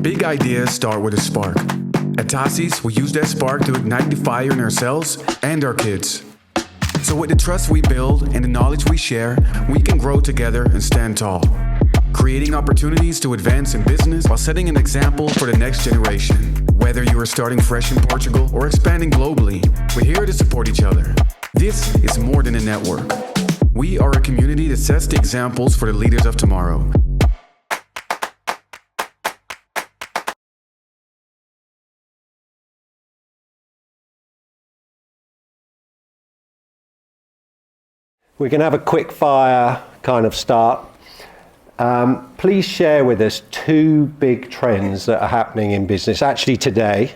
Big ideas start with a spark. At Tassi's, we use that spark to ignite the fire in ourselves and our kids. So with the trust we build and the knowledge we share, we can grow together and stand tall, creating opportunities to advance in business while setting an example for the next generation. Whether you are starting fresh in Portugal or expanding globally, we're here to support each other. This is more than a network. We are a community that sets the examples for the leaders of tomorrow. We're going to have a quick fire kind of start. Please share with us 2 big trends that are happening in business actually today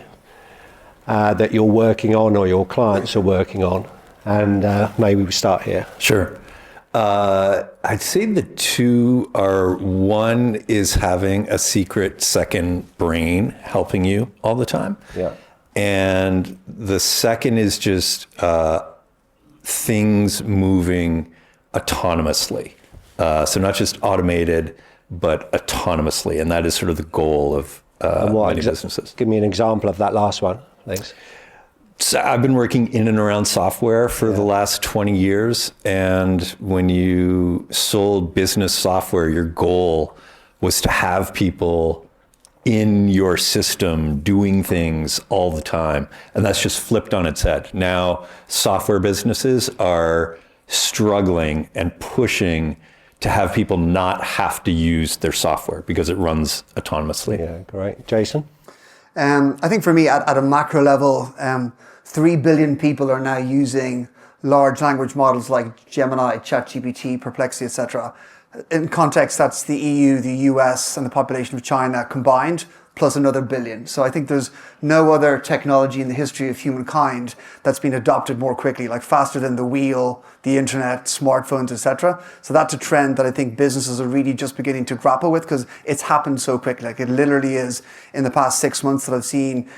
that you're working on or your clients are working on. And maybe we start here. Sure. I'd say the 2 are, one is having a secret second brain helping you all the time. Yeah. And the second is just things moving autonomously. So not just automated, but autonomously. And that is sort of the goal of many businesses. Give me an example of that last one, thanks. So I've been working in and around software for the last 20 years. And when you sold business software, your goal was to have people in your system doing things all the time. And that's just flipped on its head. Now, software businesses are struggling and pushing to have people not have to use their software because it runs autonomously. Yeah, great. Jason? I think for me, at a macro level, 3 billion people are now using large language models like Gemini, ChatGPT, Perplexity, etc. In context, that's the EU, the US, and the population of China combined, plus another billion. So I think there's no other technology in the history of humankind that's been adopted more quickly, like faster than the wheel, the internet, smartphones, etc. So that's a trend that I think businesses are really just beginning to grapple with because it's happened so quickly. Like it literally is in the past 6 months that I've seen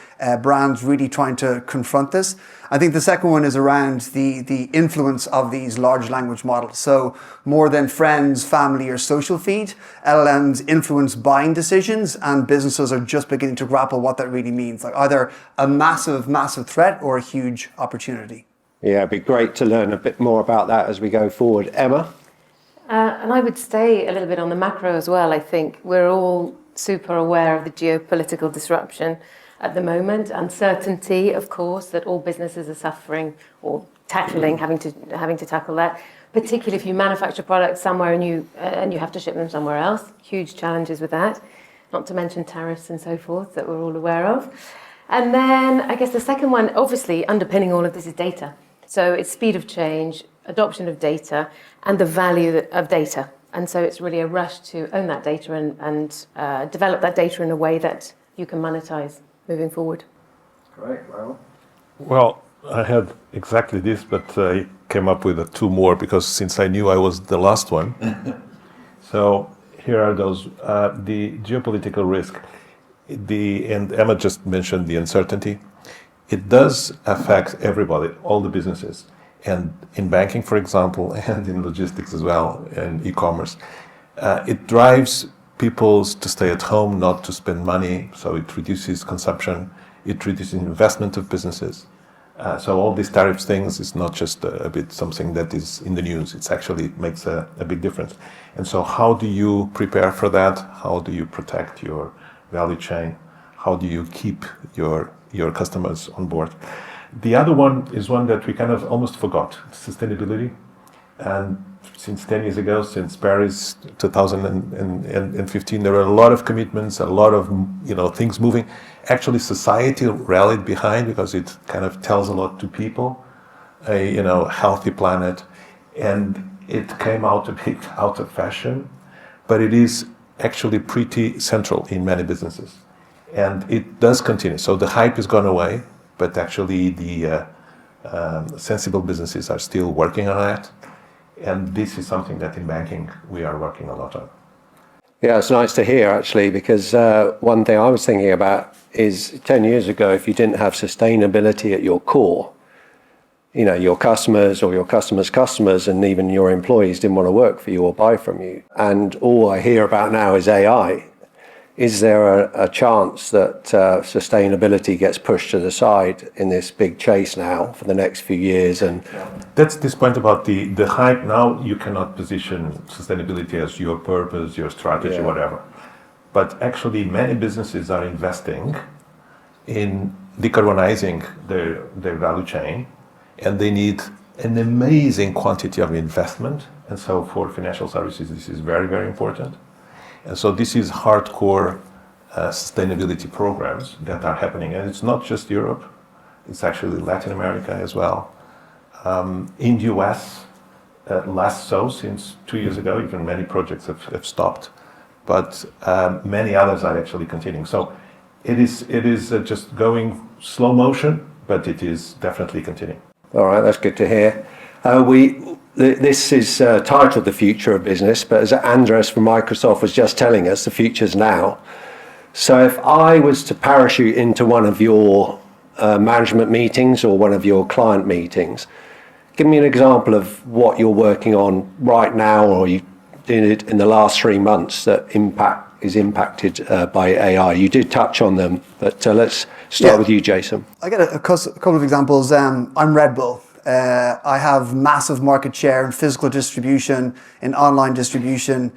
brands really trying to confront this. I think the second one is around the influence of these large language models. So more than friends, family, or social feed, LLMs influence buying decisions, and businesses are just beginning to grapple what that really means. Like either a massive, massive threat or a huge opportunity. Yeah, it'd be great to learn a bit more about that as we go forward. Emma? And I would stay a little bit on the macro as well. I think we're all super aware of the geopolitical disruption at the moment, uncertainty, of course, that all businesses are suffering or tackling, having to tackle that. Particularly if you manufacture products somewhere and you have to ship them somewhere else, huge challenges with that. Not to mention tariffs and so forth that we're all aware of. And then I guess the second one, obviously underpinning all of this is data. So it's speed of change, adoption of data, and the value of data. And so it's really a rush to own that data and develop that data in a way that you can monetize moving forward. Great, Raul. Well, I had exactly this, but I came up with 2 more because since I knew I was the last one. So here are those. The geopolitical risk. And Emma just mentioned the uncertainty. It does affect everybody, all the businesses. And in banking, for example, and in logistics as well, and e-commerce. It drives people to stay at home, not to spend money, so it reduces consumption, it reduces investment of businesses. So all these tariffs things is not just a bit something that is in the news, it actually makes a big difference. And so how do you prepare for that? How do you protect your value chain? How do you keep your customers on board? The other one is one that we kind of almost forgot, sustainability. And since 10 years ago, since Paris 2015, there were a lot of commitments, a lot of things moving. Actually, society rallied behind because it kind of tells a lot to people, a healthy planet, and it came out a bit out of fashion, but it is actually pretty central in many businesses, and it does continue. So the hype has gone away, but actually the sensible businesses are still working on that. And this is something that in banking we are working a lot on. Yeah, it's nice to hear actually, because one thing I was thinking about is 10 years ago, if you didn't have sustainability at your core, your customers or your customers' customers and even your employees didn't want to work for you or buy from you. And all I hear about now is AI. is there a chance that sustainability gets pushed to the side in this big chase now for the next few years? And that's this point about the hype. Now you cannot position sustainability as your purpose, your strategy, whatever. But actually many businesses are investing in decarbonizing their value chain, and they need an amazing quantity of investment. And so for financial services, this is very, very important. And so this is hardcore sustainability programs that are happening. And it's not just Europe, it's actually Latin America as well. In the US, less so since 2 years ago, even many projects have stopped, but many others are actually continuing. So it is just going slow motion, but it is definitely continuing. all right, that's good to hear. This is titled The Future of Business, but as Andres from Microsoft was just telling us, the future's now. So if I was to parachute into one of your management meetings or one of your client meetings, give me an example of what you're working on right now, or you did it in the last 3 months that is impacted by AI. You did touch on them, but let's start with you, Jason. I get a couple of examples. I'm Red Bull. I have massive market share in physical distribution, in online distribution.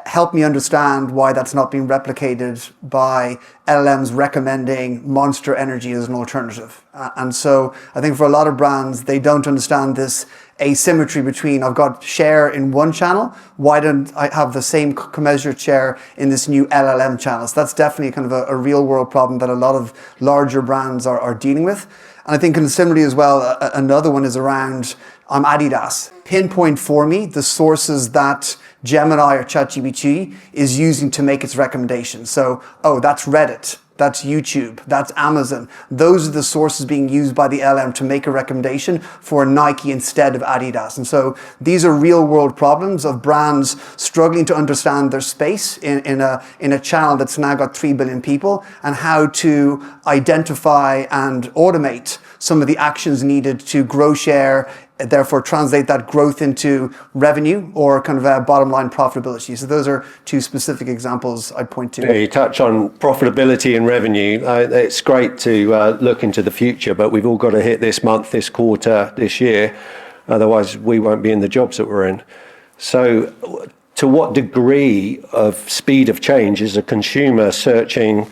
Help me understand why that's not being replicated by LLMs recommending Monster Energy as an alternative. And so I think for a lot of brands, they don't understand this asymmetry between I've got share in one channel, why don't I have the same commensurate share in this new LLM channel? So that's definitely kind of a real world problem that a lot of larger brands are dealing with. And I think similarly as well, another one is around, I'm Adidas. Pinpoint for me the sources that Gemini or ChatGPT is using to make its recommendations. So, that's Reddit, that's YouTube, that's Amazon. Those are the sources being used by the LM to make a recommendation for Nike instead of Adidas. And so these are real world problems of brands struggling to understand their space in a channel that's now got 3 billion people, and how to identify and automate some of the actions needed to grow share, therefore translate that growth into revenue or kind of a bottom line profitability. So those are two specific examples I'd point to. Yeah, you touch on profitability and revenue. It's great to look into the future, but we've all got to hit this month, this quarter, this year. Otherwise, we won't be in the jobs that we're in. So to what degree of speed of change is a consumer searching?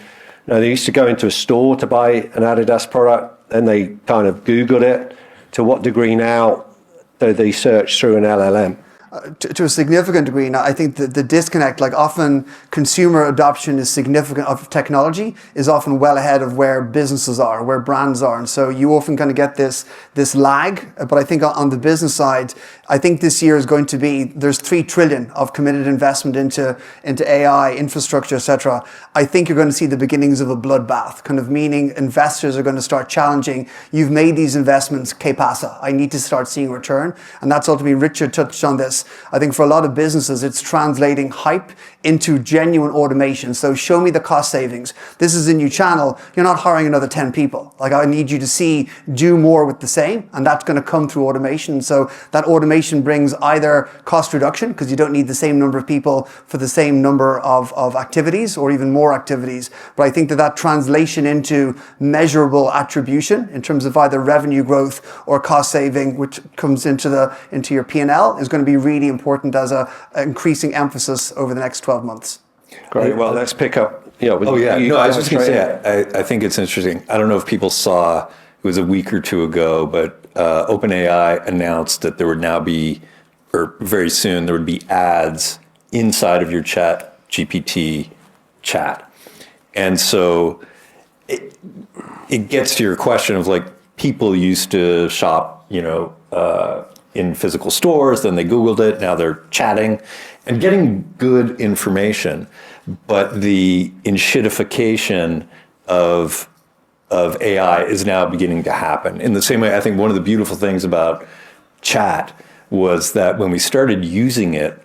They used to go into a store to buy an Adidas product, then they kind of Googled it. To what degree now do they search through an LLM? To a significant degree. Now, I think the disconnect, like often consumer adoption is significant of technology is often well ahead of where businesses are, where brands are. And so you often kind of get this lag. But I think on the business side, I think this year is going to be, there's 3 trillion of committed investment into AI, infrastructure, etc. I think you're going to see the beginnings of a bloodbath, kind of meaning investors are going to start challenging, you've made these investments, que pasa? I need to start seeing return. And that's ultimately, Richard touched on this. I think for a lot of businesses, it's translating hype into genuine automation. So show me the cost savings. This is a new channel. You're not hiring another 10 people. Like, I need you to do more with the same, and that's going to come through automation. So that automation brings either cost reduction, because you don't need the same number of people for the same number of activities or even more activities. But I think that translation into measurable attribution in terms of either revenue growth or cost saving, which comes into your P&L, is going to be really important as an increasing emphasis over the next 12 months. Great. Well, let's pick up. I was just going to say, I think it's interesting. I don't know if people saw, it was a week or two ago, but OpenAI announced that there would now be, or very soon, there would be ads inside of your ChatGPT chat. And so it gets to your question of, like, people used to shop, in physical stores, then they Googled it, now they're chatting and getting good information. But the enshittification of AI is now beginning to happen. In the same way, I think one of the beautiful things about chat was that when we started using it,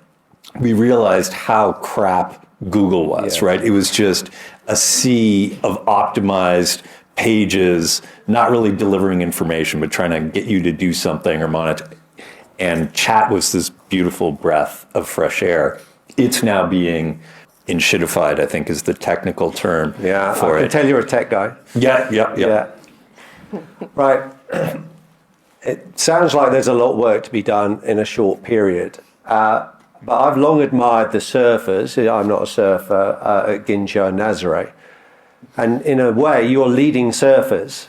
we realized how crap Google was, right? It was just a sea of optimized pages, not really delivering information, but trying to get you to do something or monitor. And chat was this beautiful breath of fresh air. It's now being enshittified, I think is the technical term Yeah, for I can it. tell you're a tech guy. Yeah. Right. It sounds like there's a lot of work to be done in a short period. But I've long admired the surfers. I'm not a surfer at Ginja and Nazare. And in a way, you're leading surfers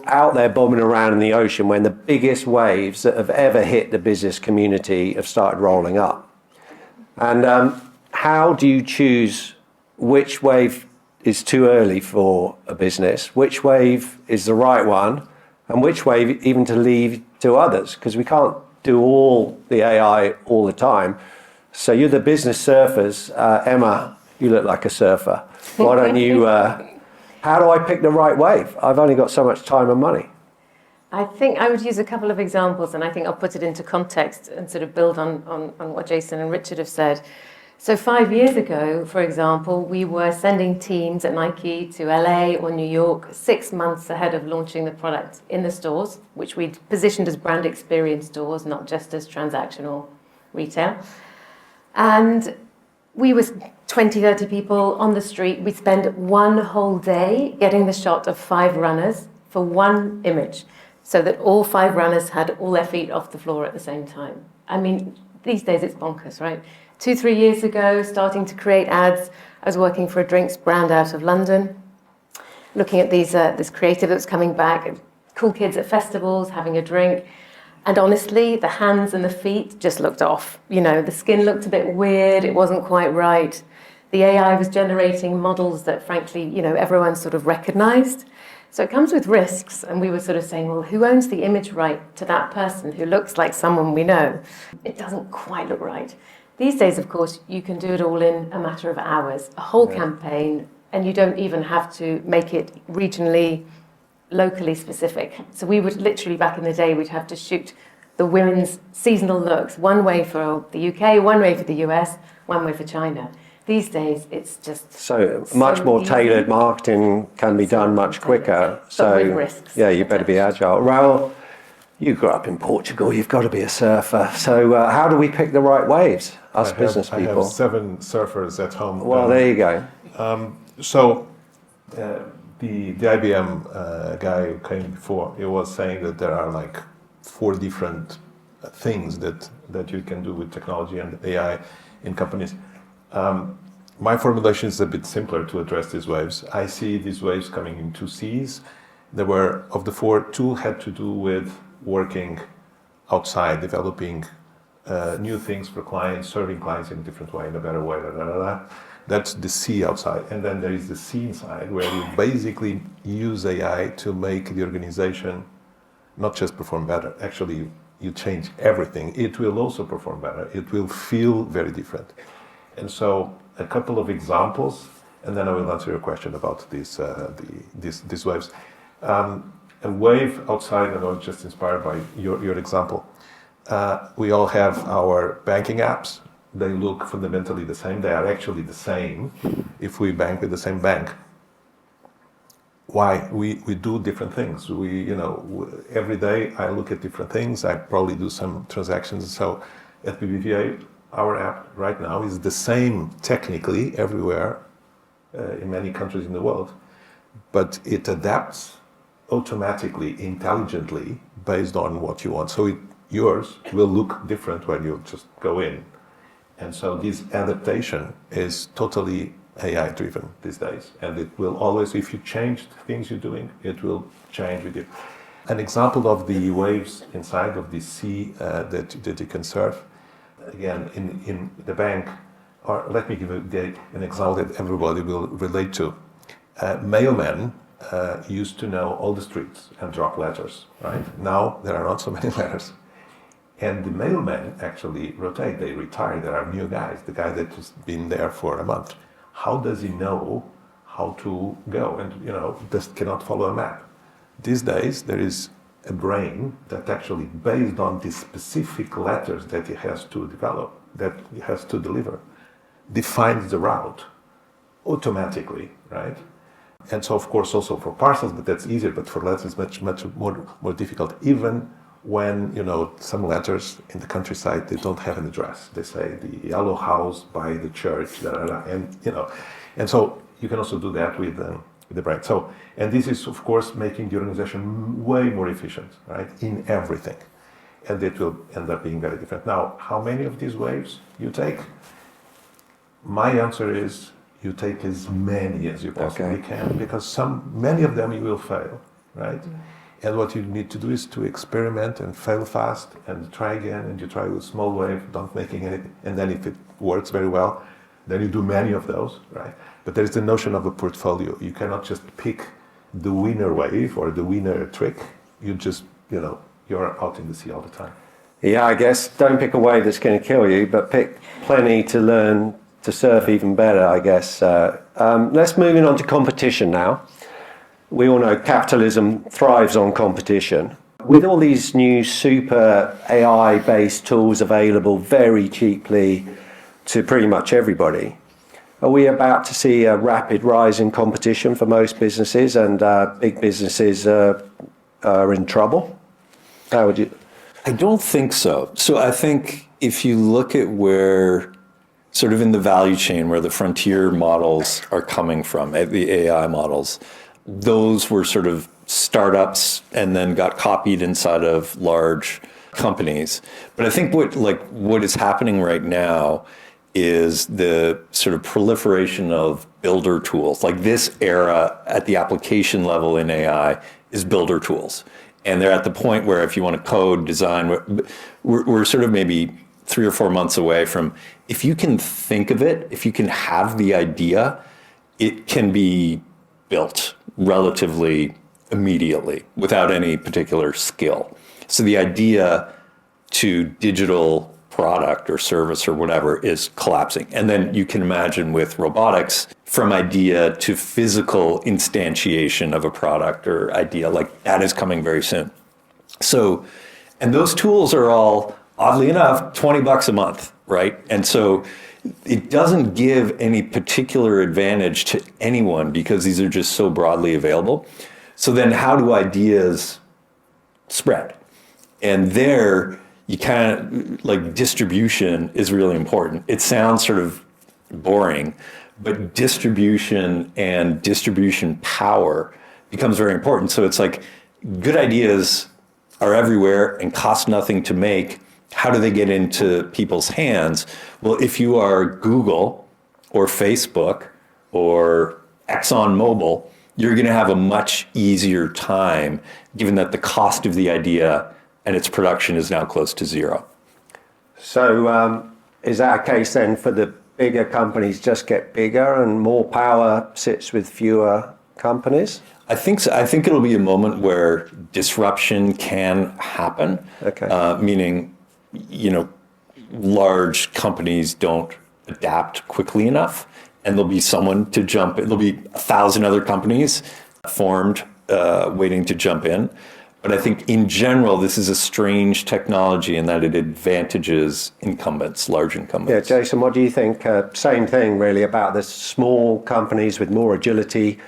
out there bobbing around in the ocean when the biggest waves that have ever hit the business community have started rolling up. And how do you choose which wave is too early for a business, which wave is the right one, and which wave even to leave to others? Because we can't do all the AI all the time. So you're the business surfers. Emma, you look like a surfer. Why don't you, how do I pick the right wave? I've only got so much time and money. I think I would use a couple of examples, and I think I'll put it into context and sort of build on what Jason and Richard have said. So 5 years ago, for example, we were sending teams at Nike to LA or New York 6 months ahead of launching the product in the stores, which we'd positioned as brand experience stores, not just as transactional retail. And we were 20, 30 people on the street. We'd spend one whole day getting the shot of 5 runners for one image, so that all 5 runners had all their feet off the floor at the same time. I mean, these days it's bonkers, right? 2, 3 years ago, starting to create ads. I was working for a drinks brand out of London, looking at this creative that was coming back, cool kids at festivals having a drink. And honestly, the hands and the feet just looked off. You know, the skin looked a bit weird. It wasn't quite right. The AI was generating models that, frankly, you know, everyone sort of recognized. So it comes with risks. And we were sort of saying, well, who owns the image right to that person who looks like someone we know? It doesn't quite look right. These days, of course, you can do it all in a matter of hours, a whole campaign, and you don't even have to make it regionally, locally specific. So we would literally, back in the day, we'd have to shoot the women's seasonal looks, one way for the UK, one way for the US, one way for China. These days, it's just so much more easy. tailored marketing can be done much quicker. So with risks. yeah, you better be agile. Raul, you grew up in Portugal. You've got to be a surfer. So how do we pick the right waves, us business people? I have 7 surfers at home. Well, there you go. The IBM guy who came before, he was saying that there are like 4 different things that you can do with technology and AI in companies. My formulation is a bit simpler to address these waves. I see these waves coming in 2 C's. There were, of the 4, 2 had to do with working outside, developing new things for clients, serving clients in a different way, in a better way. That's the C outside. And then there is the C inside, where you basically use AI to make the organization not just perform better. Actually, you change everything. It will also perform better. It will feel very different. And so a couple of examples, and then I will answer your question about these waves. A wave outside, and I was just inspired by your example. We all have our banking apps. They look fundamentally the same. They are actually the same if we bank with the same bank. Why? We do different things. Every day I look at different things. I probably do some transactions. So at BBVA, our app right now is the same technically everywhere in many countries in the world, but it adapts automatically, intelligently, based on what you want. So yours will look different when you just go in. And so this adaptation is totally AI-driven these days. And it will always, if you change the things you're doing, it will change with you. An example of the waves inside of the sea that you can surf, again, in the bank, or let me give an example that everybody will relate to. Mailmen used to know all the streets and drop letters, right? Now there are not so many letters. And the mailmen actually rotate, they retire, there are new guys, the guy that has been there for a month. How does he know how to go? And, just cannot follow a map. These days, there is a brain that actually, based on the specific letters that he has to develop, that he has to deliver, defines the route automatically, right? And so, of course, also for parcels, but that's easier, but for letters, much more difficult. Even when, some letters in the countryside, they don't have an address. They say the yellow house by the church, and so you can also do that with the brand. So, and this is, of course, making the organization way more efficient, right, in everything. And it will end up being very different. Now, how many of these waves you take? My answer is you take as many as you possibly can, because many of them you will fail, right? And what you need to do is to experiment and fail fast and try again, and you try with small wave, don't making any, and then if it works very well, then you do many of those, right? But there's the notion of a portfolio. You cannot just pick the winner wave or the winner trick. You just, you're out in the sea all the time. Yeah, I guess don't pick a wave that's going to kill you, but pick plenty to learn to surf even better, I guess. Let's move on to competition now. We all know capitalism thrives on competition. With all these new super AI-based tools available very cheaply to pretty much everybody, are we about to see a rapid rise in competition for most businesses, and big businesses are in trouble? How would you? I don't think so. So I think if you look at where, sort of in the value chain, where the frontier models are coming from, the AI models, those were sort of startups and then got copied inside of large companies. But I think what is happening right now is the sort of proliferation of builder tools. Like this era at the application level in AI is builder tools. And they're at the point where if you want to code, design, we're sort of maybe 3 or 4 months away from, if you can think of it, if you can have the idea, it can be built relatively immediately without any particular skill. So the idea to digital product or service or whatever is collapsing. And then you can imagine with robotics, from idea to physical instantiation of a product or idea, like that is coming very soon. So, and those tools are all, oddly enough, $20 a month, right? And so it doesn't give any particular advantage to anyone because these are just so broadly available. So then how do ideas spread? And there, you distribution is really important. It sounds sort of boring, but distribution and distribution power becomes very important. So it's like good ideas are everywhere and cost nothing to make. How do they get into people's hands? Well, if you are Google or Facebook or ExxonMobil, you're going to have a much easier time, given that the cost of the idea and its production is now close to zero. So is that a case then for the bigger companies just get bigger and more power sits with fewer companies? I think so. I think it'll be a moment where disruption can happen. Okay. Meaning, large companies don't adapt quickly enough, and there'll be someone to jump in. There'll be 1,000 other companies formed waiting to jump in. But I think in general, this is a strange technology in that it advantages incumbents, large incumbents. Yeah, Jason, what do you think? Same thing really about the small companies with more agility,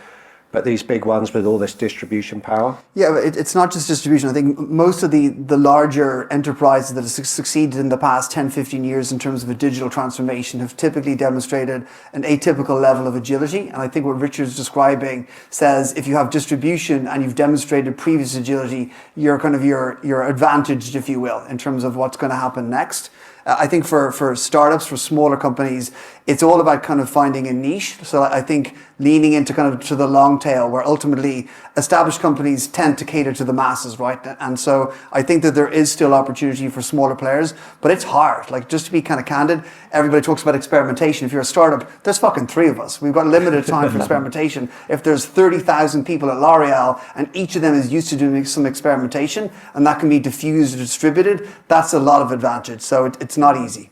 but these big ones with all this distribution power? Yeah, but it's not just distribution. I think most of the larger enterprises that have succeeded in the past 10, 15 years in terms of a digital transformation have typically demonstrated an atypical level of agility. And I think what Richard's describing says if you have distribution and you've demonstrated previous agility, you're kind of you're advantaged, if you will, in terms of what's going to happen next. I think for startups, for smaller companies, it's all about kind of finding a niche. So I think leaning into kind of to the long tail, where ultimately established companies tend to cater to the masses, right? And so I think that there is still opportunity for smaller players, but it's hard. Like, just to be kind of candid, everybody talks about experimentation. If you're a startup, there's fucking 3 of us. We've got limited time for experimentation. If there's 30,000 people at L'Oreal and each of them is used to doing some experimentation and that can be diffused or distributed, that's a lot of advantage. So it's not easy.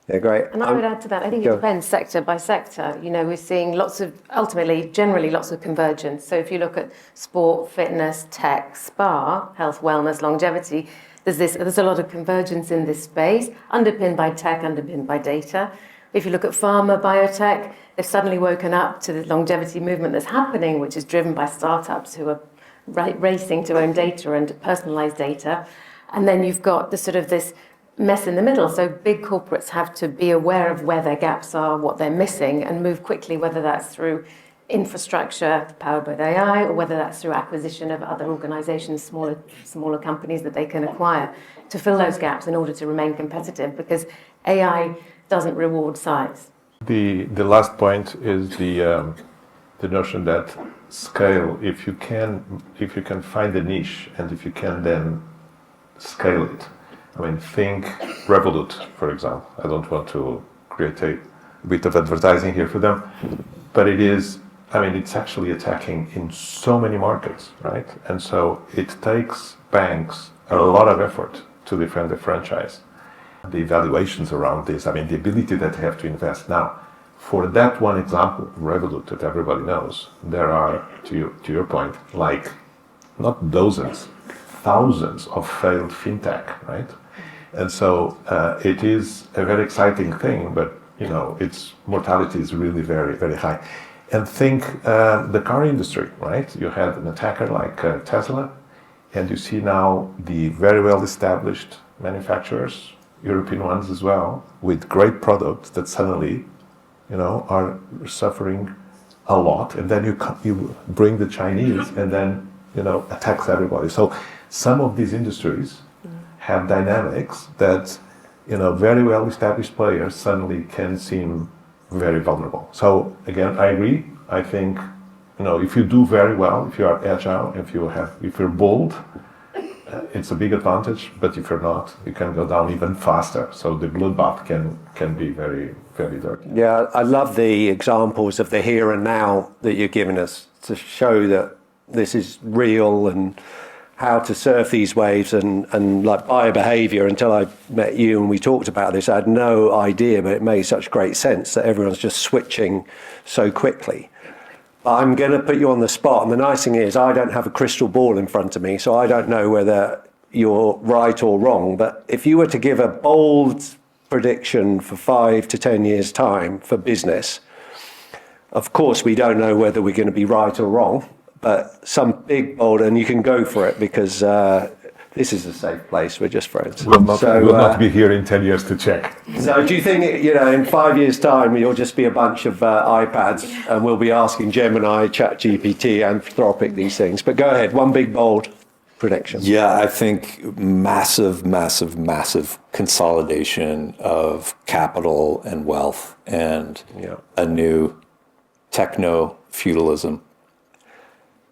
Yeah, great. And I would add to that, I think it depends sector by sector. We're seeing generally lots of convergence. So if you look at sport, fitness, tech, spa, health, wellness, longevity, there's a lot of convergence in this space, underpinned by tech, underpinned by data. If you look at pharma, biotech, they've suddenly woken up to the longevity movement that's happening, which is driven by startups who are racing to own data and personalized data. And then you've got the sort of this mess in the middle. So big corporates have to be aware of where their gaps are, what they're missing, and move quickly, whether that's through infrastructure powered by AI, or whether that's through acquisition of other organizations, smaller companies that they can acquire, to fill those gaps in order to remain competitive, because AI doesn't reward size. The last point is the notion that scale, if you can find a niche and if you can then scale it. I mean, think Revolut, for example. I don't want to create a bit of advertising here for them, but it's actually attacking in so many markets, right? And so it takes banks a lot of effort to defend the franchise. The evaluations around this, the ability that they have to invest. Now, for that one example, Revolut, that everybody knows, there are, to your point, like not dozens, thousands of failed fintech, right? And so it is a very exciting thing, but its mortality is really very, very high. And think the car industry, right? You had an attacker like Tesla, and you see now the very well-established manufacturers, European ones as well, with great products that suddenly, are suffering a lot. And then you bring the Chinese, and then attacks everybody. So some of these industries have dynamics that very well-established players suddenly can seem very vulnerable. So again, I agree. I think if you do very well, if you are agile, if you're bold, it's a big advantage. But if you're not, you can go down even faster. So the bloodbath can be very, very dirty. Yeah, I love the examples of the here and now that you're giving us to show that this is real and how to surf these waves and like buyer behavior. Until I met you and we talked about this, I had no idea, but it made such great sense that everyone's just switching so quickly. I'm going to put you on the spot, and the nice thing is I don't have a crystal ball in front of me, so I don't know whether you're right or wrong. But if you were to give a bold prediction for 5 to 10 years' time for business, of course we don't know whether we're going to be right or wrong, but some big bold, and you can go for it because this is a safe place. We're just friends. We'll not be here in 10 years to check. So do you think, in 5 years' time, you'll just be a bunch of iPads and we'll be asking Gemini, ChatGPT, Anthropic, these things? But go ahead, one big, bold prediction. Yeah, I think massive, massive, massive consolidation of capital and wealth and a new techno-feudalism.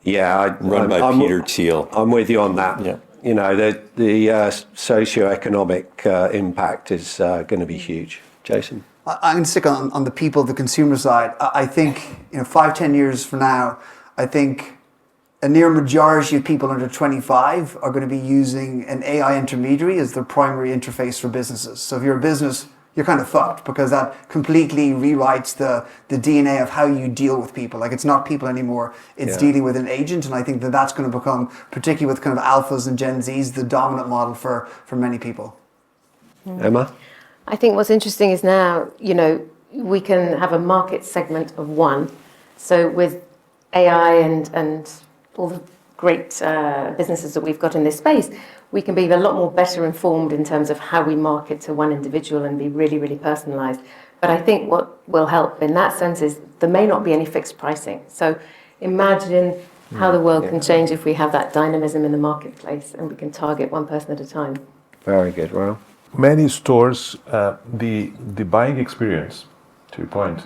Yeah, run by Peter Thiel. I'm with you on that. Yeah. The socio-economic impact is going to be huge. Jason? I'm going to stick on the people, the consumer side. I think 5-10 years from now, I think a near majority of people under 25 are going to be using an AI intermediary as their primary interface for businesses. So if you're a business, you're kind of fucked, because that completely rewrites the DNA of how you deal with people. Like, it's not people anymore, it's dealing with an agent. And I think that's going to become, particularly with kind of alphas and Gen Zs, the dominant model for many people. Emma? I think what's interesting is now, we can have a market segment of one. So with AI and all the great businesses that we've got in this space, we can be a lot more better informed in terms of how we market to one individual and be really, really personalized. But I think what will help in that sense is there may not be any fixed pricing. So imagine how the world can change if we have that dynamism in the marketplace and we can target one person at a time. Very good, Raul. Many stores, the buying experience, to your point,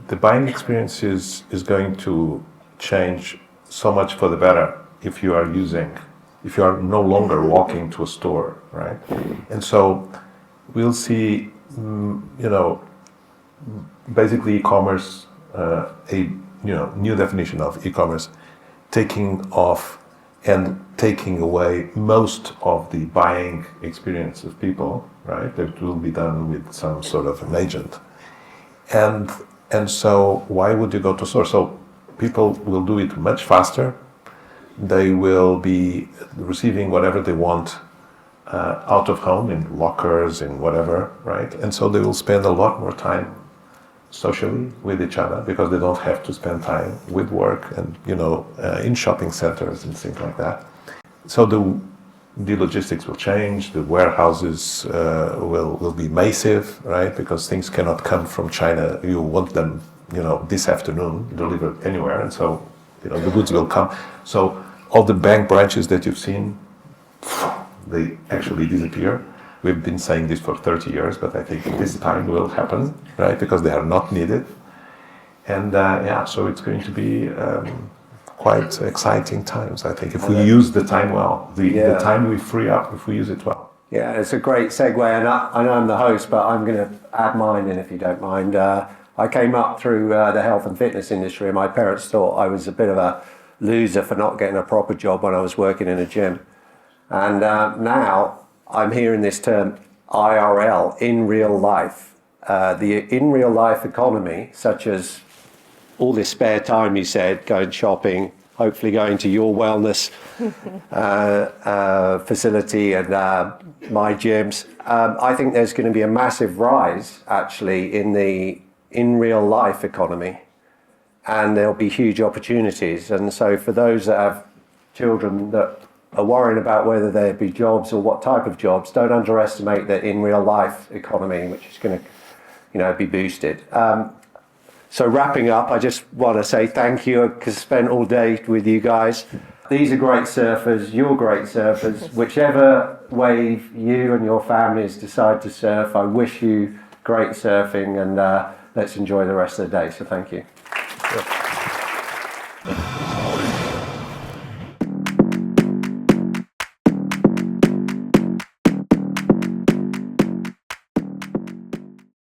the buying experience is going to change so much for the better if you are no longer walking to a store, right? And so we'll see, basically e-commerce, new definition of e-commerce, taking off and taking away most of the buying experience of people, right? That will be done with some sort of an agent. And so why would you go to a store? So people will do it much faster. They will be receiving whatever they want out of home, in lockers, in whatever, right? And so they will spend a lot more time socially with each other because they don't have to spend time with work and, in shopping centers and things like that. So the logistics will change, the warehouses will be massive, right? Because things cannot come from China. You want them, this afternoon, delivered anywhere, and so, the goods will come. So all the bank branches that you've seen, they actually disappear. We've been saying this for 30 years, but I think this time will happen, right? Because they are not needed. And so it's going to be quite exciting times, I think, if we use the time well. The time we free up, if we use it well. Yeah, it's a great segue, and I know I'm the host, but I'm going to add mine in if you don't mind. I came up through the health and fitness industry, and my parents thought I was a bit of a loser for not getting a proper job when I was working in a gym. And now I'm hearing this term IRL, in real life. The in real life economy, such as all this spare time, you said, going shopping, hopefully going to your wellness facility and my gyms. I think there's going to be a massive rise, actually, in the in real life economy, and there'll be huge opportunities. And so for those that have children that are worrying about whether there be jobs or what type of jobs, don't underestimate the in real life economy, which is going to be boosted. So wrapping up, I just want to say thank you, because I spent all day with you guys. These are great surfers, you're great surfers. Whichever wave you and your families decide to surf, I wish you great surfing, and let's enjoy the rest of the day. So thank you. Yeah.